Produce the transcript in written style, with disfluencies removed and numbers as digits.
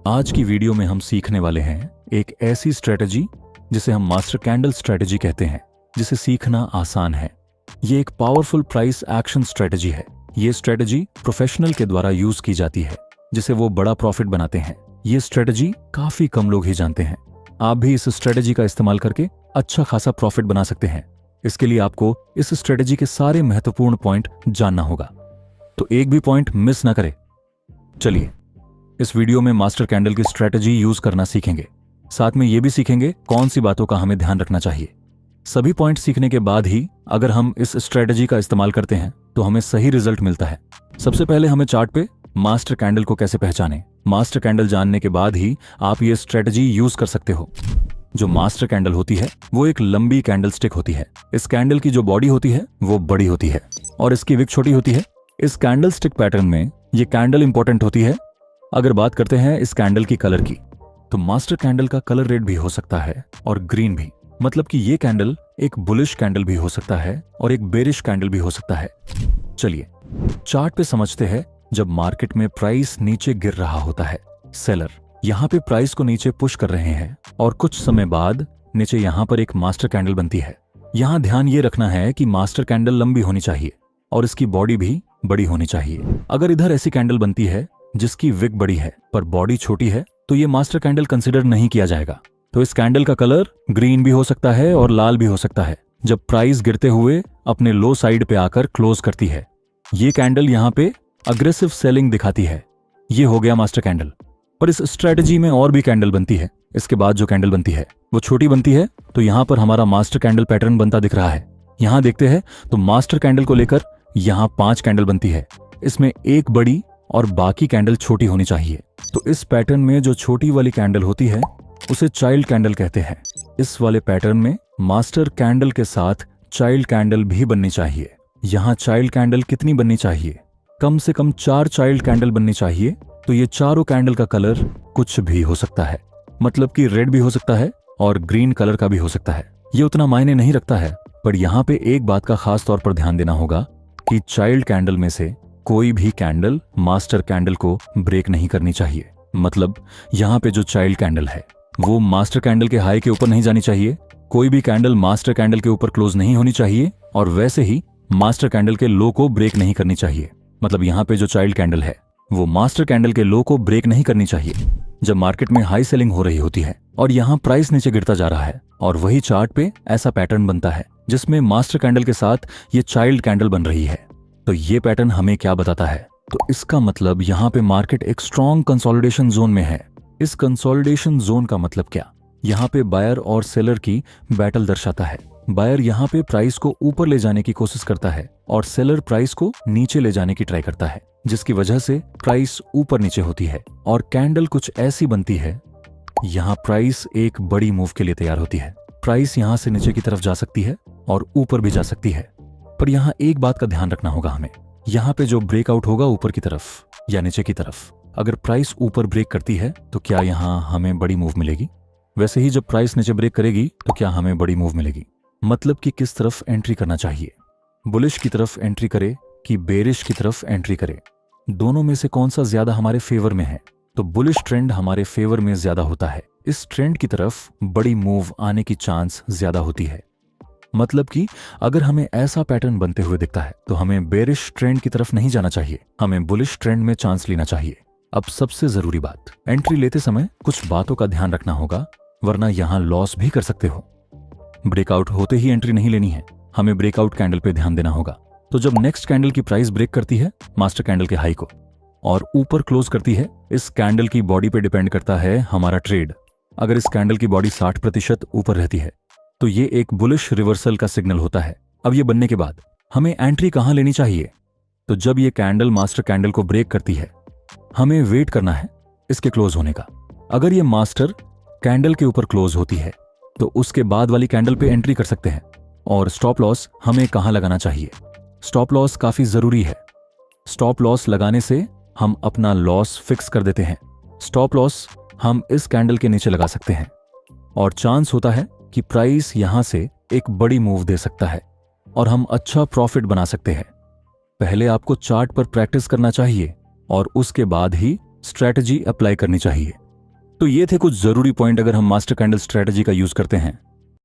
आज की वीडियो में हम सीखने वाले हैं एक ऐसी स्ट्रेटजी जिसे हम मास्टर कैंडल स्ट्रेटजी कहते हैं, जिसे सीखना आसान है। ये एक पावरफुल प्राइस एक्शन स्ट्रेटजी है। ये स्ट्रेटजी प्रोफेशनल के द्वारा यूज की जाती है, जिसे वो बड़ा प्रॉफिट बनाते हैं। ये स्ट्रेटजी काफी कम लोग ही जानते हैं। आप भी इस स्ट्रेटजी का इस्तेमाल करके अच्छा खासा प्रॉफिट बना सकते हैं। इसके लिए आपको इस स्ट्रेटजी के सारे महत्वपूर्ण पॉइंट जानना होगा, तो एक भी पॉइंट मिस ना करें। चलिए इस वीडियो में मास्टर कैंडल की स्ट्रेटजी यूज करना सीखेंगे। साथ में ये भी सीखेंगे कौन सी बातों का हमें ध्यान रखना चाहिए। सभी पॉइंट सीखने के बाद ही अगर हम इस स्ट्रेटजी का इस्तेमाल करते हैं तो हमें सही रिजल्ट मिलता है। सबसे पहले हमें चार्ट पे मास्टर कैंडल को कैसे पहचानें। मास्टर कैंडल जानने के बाद ही आप ये स्ट्रेटजी यूज कर सकते हो। जो मास्टर कैंडल होती है वो एक लंबी कैंडल स्टिक होती है। इस कैंडल की जो बॉडी होती है वो बड़ी होती है और इसकी विक छोटी होती है। इस कैंडल स्टिक पैटर्न में ये कैंडल इंपॉर्टेंट होती है। अगर बात करते हैं इस कैंडल की कलर की, तो मास्टर कैंडल का कलर रेड भी हो सकता है और ग्रीन भी। मतलब कि ये कैंडल एक बुलिश कैंडल भी हो सकता है और एक बेरिश कैंडल भी हो सकता है। चलिए चार्ट पे समझते हैं। जब मार्केट में प्राइस नीचे गिर रहा होता है, सेलर यहाँ पे प्राइस को नीचे पुश कर रहे हैं और कुछ समय बाद नीचे यहाँ पर एक मास्टर कैंडल बनती है। यहाँ ध्यान ये रखना है कि मास्टर कैंडल लंबी होनी चाहिए और इसकी बॉडी भी बड़ी होनी चाहिए। अगर इधर ऐसी कैंडल बनती है जिसकी विक बड़ी है पर बॉडी छोटी है, तो ये मास्टर कैंडल कंसिडर नहीं किया जाएगा। तो इस कैंडल का कलर ग्रीन भी हो सकता है और लाल भी हो सकता है। जब प्राइस गिरते हुए अपने लो साइड पे आकर क्लोज करती है, ये कैंडल यहाँ पे अग्रेसिव सेलिंग दिखाती है। ये हो गया मास्टर कैंडल। पर इस स्ट्रेटजी में और भी कैंडल बनती है। इसके बाद जो कैंडल बनती है वो छोटी बनती है, तो यहाँ पर हमारा मास्टर कैंडल पैटर्न बनता दिख रहा है। यहाँ देखते हैं तो मास्टर कैंडल को लेकर यहाँ 5 कैंडल बनती है। इसमें एक बड़ी और बाकी कैंडल छोटी होनी चाहिए। तो इस पैटर्न में जो छोटी वाली कैंडल होती है उसे चाइल्ड कैंडल कहते हैं। इस वाले पैटर्न में मास्टर कैंडल के साथ चाइल्ड कैंडल भी बननी चाहिए। यहाँ चाइल्ड कैंडल कितनी बननी चाहिए? कम से कम 4 चाइल्ड कैंडल बननी चाहिए। तो ये चारों कैंडल का कलर कुछ भी हो सकता है, मतलब कि रेड भी हो सकता है और ग्रीन कलर का भी हो सकता है। ये उतना मायने नहीं रखता है, पर यहाँ पे एक बात का खास तौर पर ध्यान देना होगा कि चाइल्ड कैंडल में से कोई भी कैंडल मास्टर कैंडल को ब्रेक नहीं करनी चाहिए। मतलब यहाँ पे जो चाइल्ड कैंडल है वो मास्टर कैंडल के हाई के ऊपर नहीं जानी चाहिए। कोई भी कैंडल मास्टर कैंडल के ऊपर क्लोज नहीं होनी चाहिए और वैसे ही मास्टर कैंडल के लो को ब्रेक नहीं करनी चाहिए। मतलब यहाँ पे जो चाइल्ड कैंडल है वो मास्टर कैंडल के लो को ब्रेक नहीं करनी चाहिए। जब मार्केट में हाई सेलिंग हो रही होती है और यहाँ प्राइस नीचे गिरता जा रहा है और वही चार्ट पे ऐसा पैटर्न बनता है जिसमें मास्टर कैंडल के साथ ये चाइल्ड कैंडल बन रही है, तो ये पैटर्न हमें क्या बताता है? तो इसका मतलब यहाँ पे मार्केट एक स्ट्रॉन्ग कंसोलिडेशन जोन में है। इस कंसोलिडेशन जोन का मतलब क्या? यहाँ पे बायर और सेलर की बैटल दर्शाता है। बायर यहाँ पे प्राइस को ऊपर ले जाने की कोशिश करता है और सेलर प्राइस को नीचे ले जाने की ट्राई करता है, जिसकी वजह से प्राइस ऊपर नीचे होती है और कैंडल कुछ ऐसी बनती है। यहाँ प्राइस एक बड़ी मूव के लिए तैयार होती है। प्राइस यहाँ से नीचे की तरफ जा सकती है और ऊपर भी जा सकती है। पर यहाँ एक बात का ध्यान रखना होगा हमें। यहाँ पे जो ब्रेकआउट होगा ऊपर की तरफ या नीचे की तरफ, अगर प्राइस ऊपर ब्रेक करती है तो क्या यहाँ हमें बड़ी मूव मिलेगी? वैसे ही जब प्राइस नीचे ब्रेक करेगी तो क्या हमें बड़ी मूव मिलेगी? मतलब कि किस तरफ एंट्री करना चाहिए? बुलिश की तरफ एंट्री करे कि बेरिश की तरफ एंट्री करे? दोनों में से कौन सा ज्यादा हमारे फेवर में है? तो बुलिश ट्रेंड हमारे फेवर में ज्यादा होता है। इस ट्रेंड की तरफ बड़ी मूव आने की चांस ज्यादा होती है। मतलब कि अगर हमें ऐसा पैटर्न बनते हुए दिखता है तो हमें बेरिश ट्रेंड की तरफ नहीं जाना चाहिए, हमें बुलिश ट्रेंड में चांस लेना चाहिए। अब सबसे जरूरी बात, एंट्री लेते समय कुछ बातों का ध्यान रखना होगा, वरना यहां लॉस भी कर सकते हो। ब्रेकआउट होते ही एंट्री नहीं लेनी है, हमें ब्रेकआउट कैंडल पे ध्यान देना होगा। तो जब नेक्स्ट कैंडल की प्राइस ब्रेक करती है मास्टर कैंडल के हाई को और ऊपर क्लोज करती है, इस कैंडल की बॉडी पे डिपेंड करता है हमारा ट्रेड। अगर इस कैंडल की बॉडी 60% ऊपर रहती है तो ये एक बुलिश रिवर्सल का सिग्नल होता है। अब ये बनने के बाद हमें एंट्री कहां लेनी चाहिए? तो जब ये कैंडल मास्टर कैंडल को ब्रेक करती है, हमें वेट करना है इसके क्लोज होने का। अगर ये मास्टर कैंडल के ऊपर क्लोज होती है तो उसके बाद वाली कैंडल पे एंट्री कर सकते हैं। और स्टॉप लॉस हमें कहां लगाना चाहिए? स्टॉप लॉस काफी जरूरी है। स्टॉप लॉस लगाने से हम अपना लॉस फिक्स कर देते हैं। स्टॉप लॉस हम इस कैंडल के नीचे लगा सकते हैं और चांस होता है कि प्राइस यहां से एक बड़ी मूव दे सकता है और हम अच्छा प्रॉफिट बना सकते हैं। पहले आपको चार्ट पर प्रैक्टिस करना चाहिए और उसके बाद ही स्ट्रैटेजी अप्लाई करनी चाहिए। तो ये थे कुछ जरूरी पॉइंट अगर हम मास्टर कैंडल स्ट्रेटजी का यूज करते हैं।